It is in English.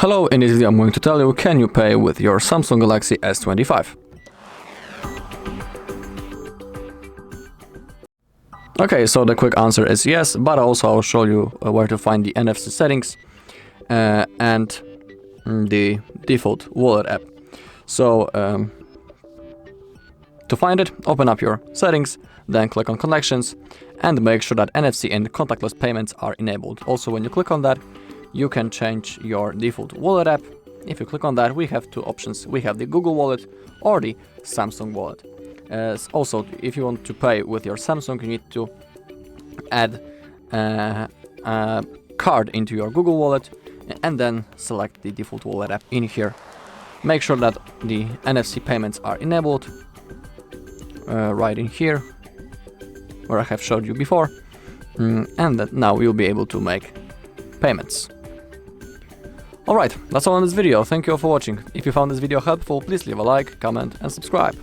Hello, in this video I'm going to tell you, can you pay with your Samsung Galaxy S25? Okay, so the quick answer is yes, but also I'll show you where to find the NFC settings and the default wallet app. So to find it, open up your settings, then click on connections and make sure that NFC and contactless payments are enabled. Also, when you click on that, you can change your default wallet app. If you click on that, we have two options. We have the Google Wallet or the Samsung Wallet. Also, if you want to pay with your Samsung, you need to add a card into your Google Wallet and then select the default wallet app in here. Make sure that the NFC payments are enabled right in here, where I have showed you before, and that now you'll be able to make payments. Alright, that's all in this video. Thank you all for watching. If you found this video helpful, please leave a like, comment and subscribe.